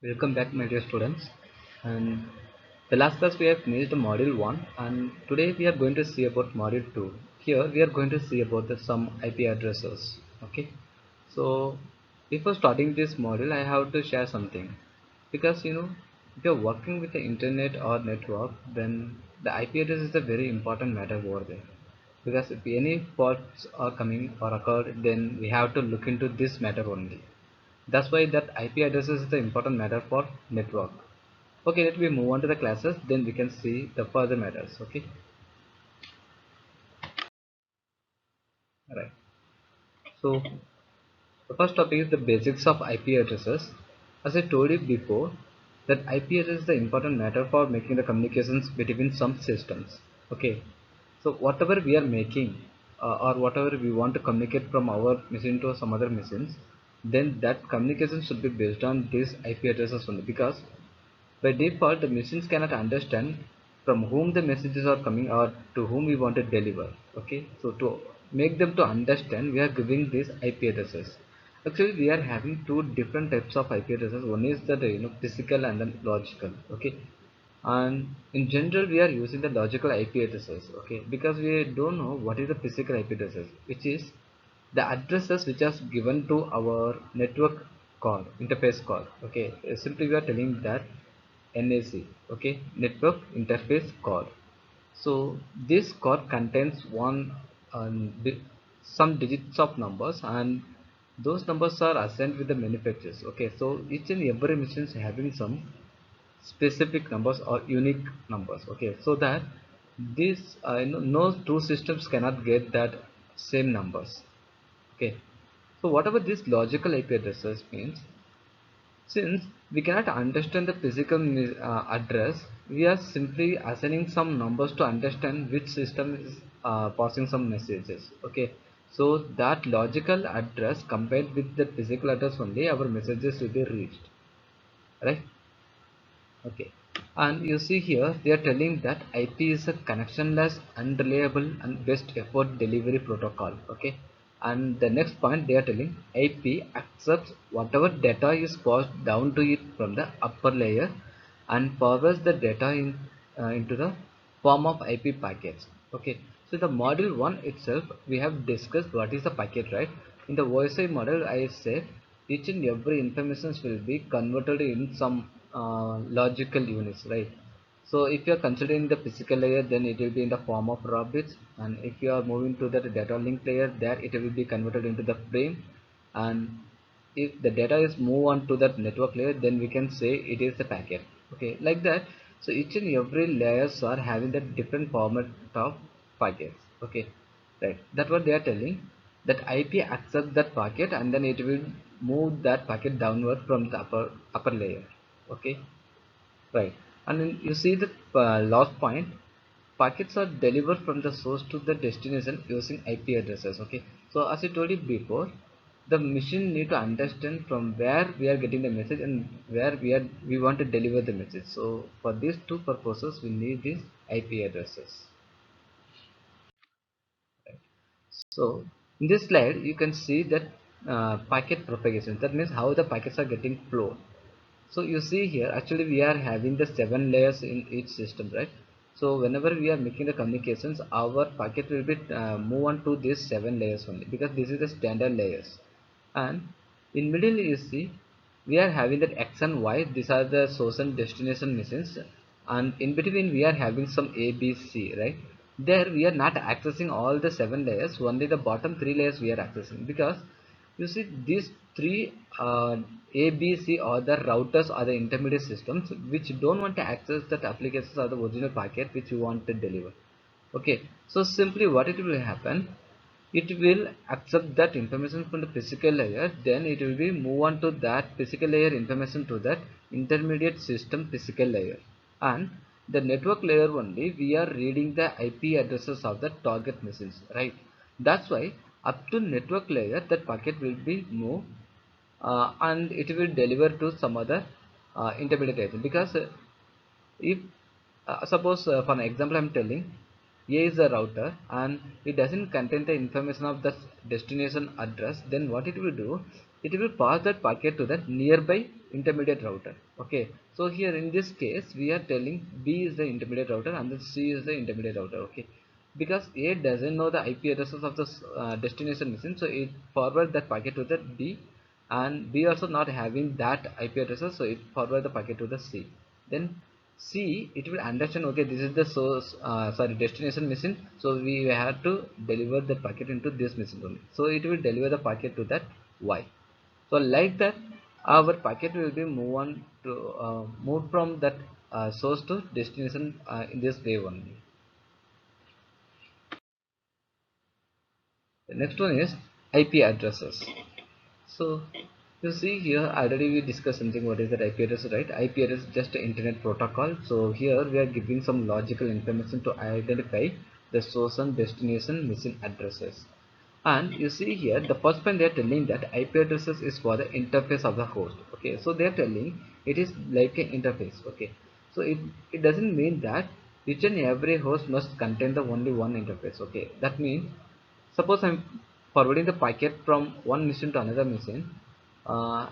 Welcome back, my dear students. And the last class we have finished module 1, and today we are going to see about module 2. Here we are going to see about some IP addresses. Okay, so before starting this module, I have to share something because if you're working with the internet or network, then the IP address is a very important matter over there. Because if any faults are coming or occurred, then we have to look into this matter only. That's why that IP address is the important matter for network. Okay, let me move on to the classes, then we can see the further matters. Okay, right. So the first topic is the basics of IP addresses. As I told you before, that IP address is the important matter for making the communications between some systems. Okay, so whatever we are making or whatever we want to communicate from our machine to some other machines, then that communication should be based on these IP addresses only, because by default, the machines cannot understand from whom the messages are coming or to whom we want to deliver. Okay, so to make them to understand, we are giving these IP addresses. Actually, we are having two different types of IP addresses. One is the physical and then logical. Okay, and in general, we are using the logical IP addresses. Okay, because we don't know what is the physical IP addresses, which is the addresses which are given to our network call interface call. Okay, simply we are telling that NAC, okay, network interface code. So this code contains some digits of numbers, and those numbers are assigned with the manufacturers. Okay, so each and every machine is having some specific numbers or unique numbers. Okay, so that this no two systems cannot get that same numbers. Okay, so whatever this logical IP addresses means, since we cannot understand the physical address, we are simply assigning some numbers to understand which system is passing some messages. Okay, so that logical address compared with the physical address only, our messages will be reached, right? Okay, and you see here they are telling that IP is a connectionless, unreliable, and best effort delivery protocol. Okay, and the next point they are telling IP accepts whatever data is passed down to it from the upper layer and forwards the data into the form of IP packets. Okay, so the module 1 itself we have discussed what is the packet, right? In the OSI model I said each and every information will be converted in some logical units, right? So if you are considering the physical layer, then it will be in the form of raw bits, and if you are moving to the data link layer, there it will be converted into the frame. And if the data is move on to that network layer, then we can say it is the packet. Okay, like that. So each and every layers are having that different format of packets. Okay, right, that's what they are telling, that IP accepts that packet and then it will move that packet downward from the upper layer. Okay, right. And then you see the last point, packets are delivered from the source to the destination using IP addresses. Okay, so as I told you before, the machine need to understand from where we are getting the message and where we want to deliver the message. So for these two purposes we need these IP addresses. So in this slide you can see that packet propagation, that means how the packets are getting flow. So you see here actually we are having the 7 layers in each system, right? So whenever we are making the communications, our packet will be move on to these 7 layers only, because this is the standard layers. And in middle you see we are having that X and Y, these are the source and destination machines, and in between we are having some A B C, right? There we are not accessing all the 7 layers, only the bottom 3 layers we are accessing, because you see these three A, B, C are the routers or the intermediate systems which don't want to access that applications or the original packet which you want to deliver. Okay, so simply what it will happen, it will accept that information from the physical layer, then it will be move on to that physical layer information to that intermediate system physical layer, and the network layer only we are reading the IP addresses of the target machines, right? That's why up to network layer that packet will be moved, and it will deliver to some other intermediate agent, because if suppose for an example I'm telling, A is a router and it doesn't contain the information of the destination address, then what it will do, it will pass that packet to the nearby intermediate router. Okay, so here in this case we are telling B is the intermediate router and then C is the intermediate router. Okay, because A doesn't know the IP addresses of the destination machine, so it forward that packet to the B, and B also not having that IP addresses, so it forward the packet to the C. Then C, it will understand, okay, this is the source, sorry, destination machine, so we have to deliver the packet into this machine only, so it will deliver the packet to that Y. So like that our packet will be moved from that source to destination in this way only. The next one is IP addresses. So you see here already we discussed something what is that IP address, right? IP address is just an internet protocol. So here we are giving some logical information to identify the source and destination machine addresses. And you see here the first point they are telling that IP addresses is for the interface of the host. Okay, so they are telling it is like an interface. Okay, so it doesn't mean that each and every host must contain the only one interface. Okay, that means suppose I'm forwarding the packet from one machine to another machine. uh,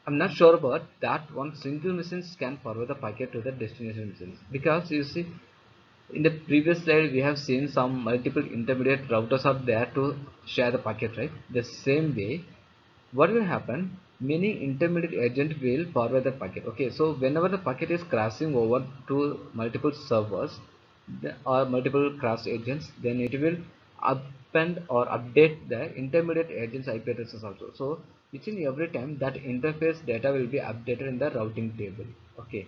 I'm not sure about that one single machine can forward the packet to the destination machine, because you see in the previous slide we have seen some multiple intermediate routers are there to share the packet, right? The same way what will happen, many intermediate agent will forward the packet. Okay, so whenever the packet is crossing over to multiple servers or multiple cross agents, then it will append or update the intermediate agents IP addresses also. So each and every time that interface data will be updated in the routing table. Okay,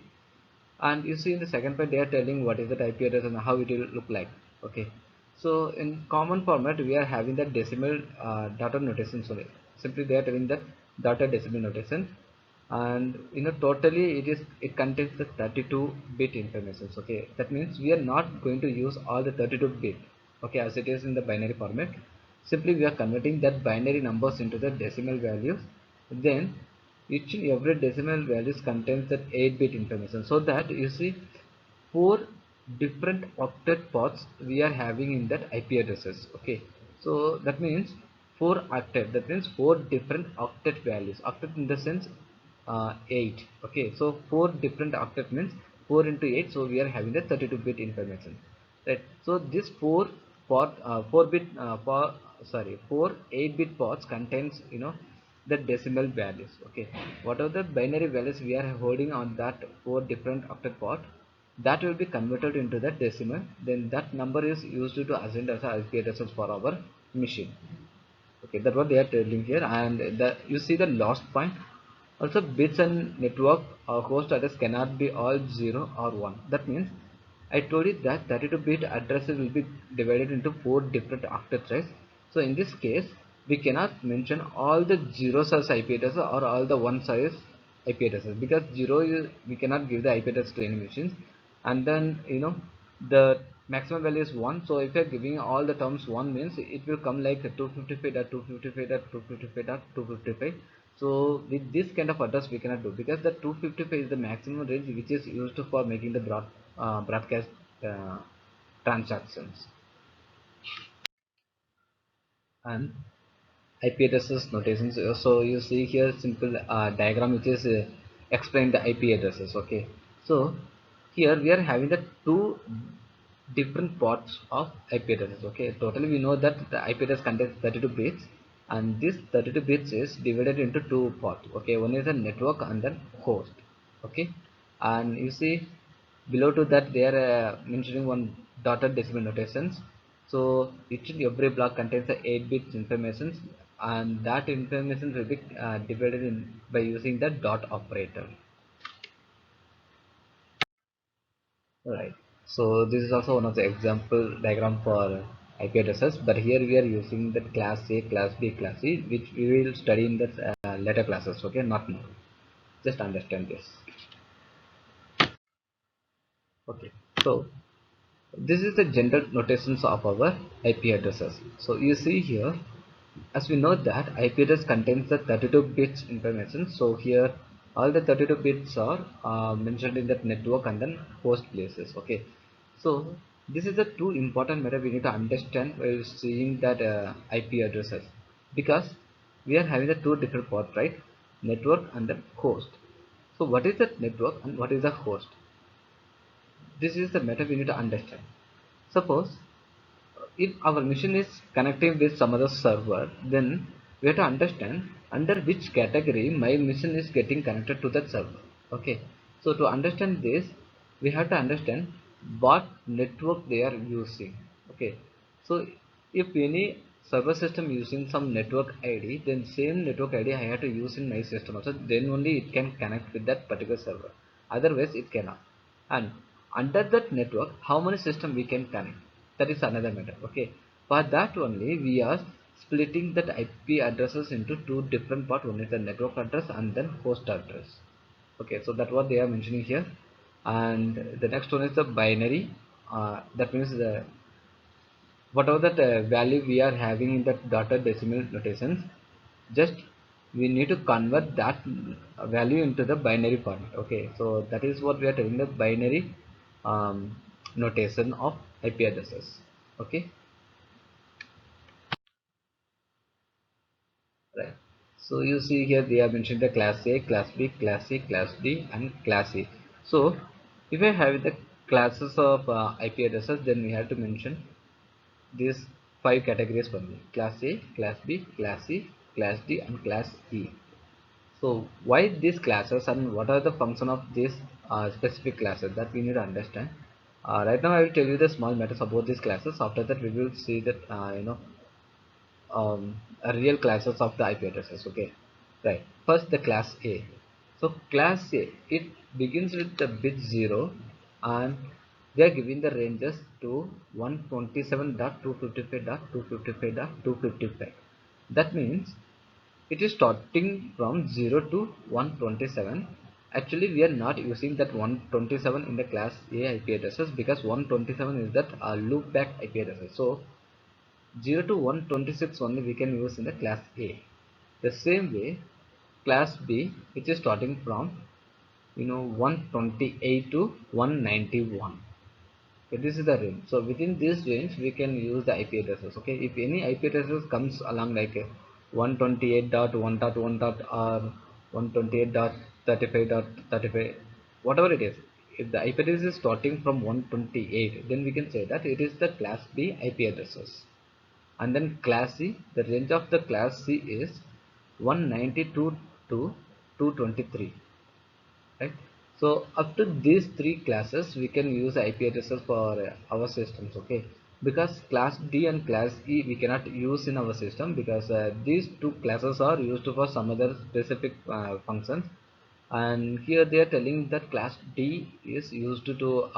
and you see in the second part they are telling what is the IP address and how it will look like. Okay, so in common format we are having the decimal data notation. Sorry, simply they are telling that data decimal notation, and totally it contains the 32-bit information. Okay, that means we are not going to use all the 32-bit, okay, as it is in the binary format. Simply we are converting that binary numbers into the decimal values. Then each and every decimal values contains that 8-bit information, so that you see four different octet paths we are having in that IP addresses. Okay, so that means four octet, that means four different octet values. Octet in the sense 8. Okay, so four different octet means 4 into 8, so we are having the 32-bit information, right? So this four bit sorry, four 8-bit pods contains the decimal values. Okay, what are the binary values we are holding on that four different octet pod, that will be converted into that decimal, then that number is used to assign as a IP addresses for our machine. Okay, that's what they are telling here. And you see the last point also, bits and network or host address cannot be all 0 or 1. That means I told you that 32-bit addresses will be divided into four different octets, right? So in this case we cannot mention all the zeros as IP addresses or all the ones as IP addresses, because we cannot give the IP address to any machines, and then the maximum value is 1. So if you are giving all the terms 1 means it will come like 255.255.255.255. So with this kind of address we cannot do, because the 255 is the maximum range which is used for making the broadcast uh, transactions. And IP addresses notations. So you see here simple diagram which is explain the IP addresses. Okay, so here we are having the two different ports of IP addresses. Okay, totally we know that the IP address contains 32 bits, and this 32 bits is divided into two ports. Okay, one is a network and then host. Okay, and you see below to that they are mentioning one dotted decimal notations. So each and every block contains the 8 bits information, and that information will be divided in by using the dot operator. Right, so this is also one of the example diagram for IP addresses, but here we are using the class A, class B, class C, which we will study in the later classes. Okay, not now, just understand this. Okay, so this is the general notations of our IP addresses. So you see here, as we know that IP address contains the 32 bits information. So here all the 32 bits are mentioned in that network and then host places. Okay, so this is the two important matter we need to understand while seeing that IP addresses, because we are having the two different ports, right? Network and then host. So what is that network and what is the host? This is the matter we need to understand. Suppose if our machine is connecting with some other server, then we have to understand under which category my machine is getting connected to that server. Okay, so to understand this, we have to understand what network they are using. Okay, so if any server system using some network id, then same network id I have to use in my system also, then only it can connect with that particular server, otherwise it cannot. And under that network how many system we can connect, that is another matter. Okay, for that only we are splitting that ip addresses into two different part. One is the network address and then host address. Okay, so that's what they are mentioning here. And the next one is the binary. That means the whatever that value we are having in that data decimal notations, just we need to convert that value into the binary format. Okay, so that is what we are telling, the binary notation of ip addresses. Okay, right. So you see here they have mentioned the class A, class B, class C, class D and class E. So if I have the classes of ip addresses, then we have to mention these five categories for me: class A, class B, class C, class D and class E. So why these classes and what are the function of these specific classes, that we need to understand. Right now I will tell you the small matters about these classes. After that we will see that real classes of the IP addresses. Okay, right. First the class A. So class A, it begins with the bit 0 and they are giving the ranges to 127.255.255.255. That means it is starting from 0 to 127. Actually we are not using that 127 in the class A IP addresses, because 127 is that loopback IP addresses. So 0 to 126 only we can use in the class A. The same way class B, which is starting from 128 to 191. Okay, this is the range. So within this range we can use the IP addresses. Okay, if any IP addresses comes along like 128.1.1. Or 128.35.35, whatever it is, if the IP address is starting from 128, then we can say that it is the class B IP addresses. And then class C, the range of the class C is 192 to 223, right? So up to these three classes we can use IP addresses for our systems. Okay, because class D and class E we cannot use in our system, because these two classes are used for some other specific functions. And here they are telling that class D is used to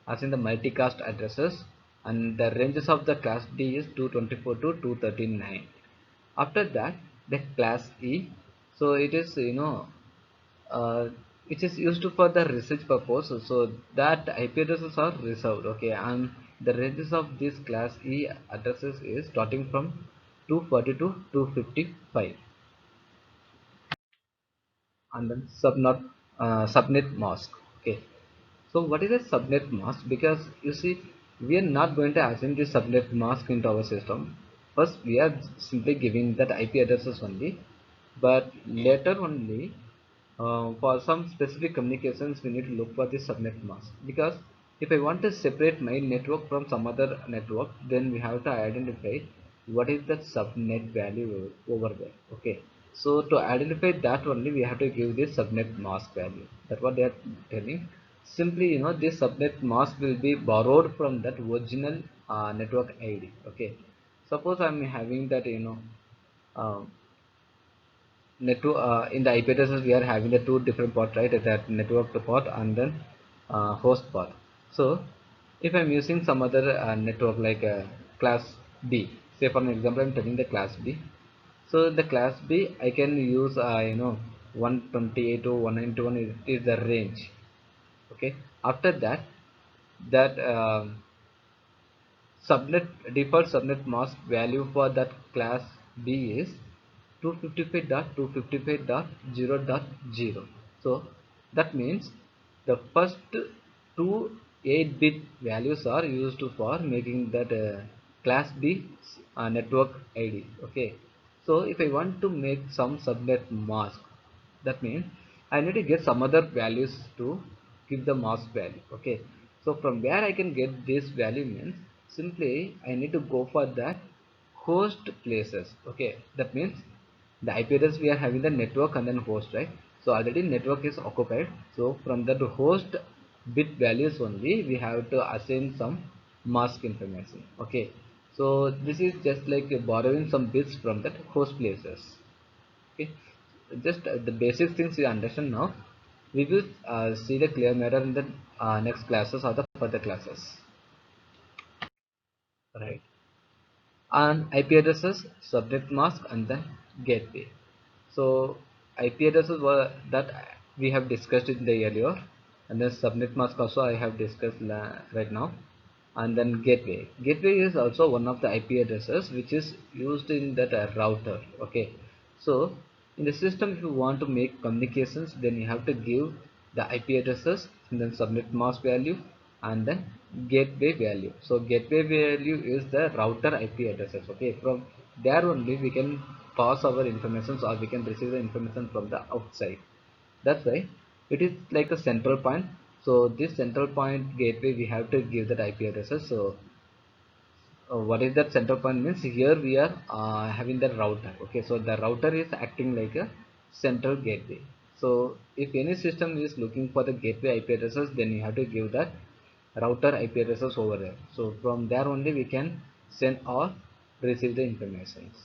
as in the multicast addresses, and the ranges of the class D is 224 to 239. After that the class E, so it is uh, which is used for the research purpose, so that IP addresses are reserved. Okay, and the ranges of this class E addresses is starting from 240 to 255. And then subnet mask. Okay, so what is a subnet mask? Because you see we are not going to assign this subnet mask into our system. First we are simply giving that IP addresses only, but later only for some specific communications we need to look for this subnet mask. Because if I want to separate my network from some other network, then we have to identify what is the subnet value over there. Okay, so to identify that only we have to give this subnet mask value. That's what they are telling. Simply this subnet mask will be borrowed from that original network id. Okay, suppose I'm having that uh, network in the IP addresses we are having the two different port, right? That network port and then host port. So if I'm using some other network like class B, say for an example I'm taking the class B. So the class B I can use 128 to 191 is the range. Okay, after that that subnet default subnet mask value for that class B is 255.255.0.0. So that means the first two 8-bit values are used for making that class B network ID. Okay, so if I want to make some subnet mask, that means I need to get some other values to give the mask value. Okay, so from where I can get this value means simply I need to go for the host places. Okay, that means the IP address we are having the network and then host, right? So already network is occupied, so from that host bit values only we have to assign some mask information. Okay, so this is just like borrowing some bits from that host places. Okay, just the basic things you understand now. We will see the clear mirror in the next classes or the further classes, right? And IP addresses, subnet mask, and then gateway. So IP addresses were that we have discussed in the earlier, and then subnet mask also I have discussed right now, and then gateway. Gateway is also one of the IP addresses which is used in that router. Okay, so in the system, if you want to make communications, then you have to give the IP addresses and then subnet mask value and then gateway value. So gateway value is the router IP addresses. Okay, from there only we can pass our information or we can receive the information from the outside. That's why it is like a central point. So this central point gateway we have to give that IP addresses. So what is that center point means, here we are having the router. Okay, so the router is acting like a central gateway. So if any system is looking for the gateway IP addresses, then you have to give that router IP addresses over there. So from there only we can send or receive the informations.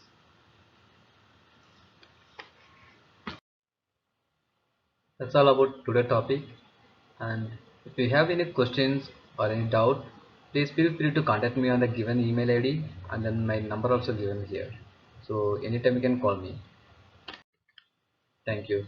That's all about today's topic. And if you have any questions or any doubt, please feel free to contact me on the given email ID, and then my number also given here. So anytime you can call me. Thank you.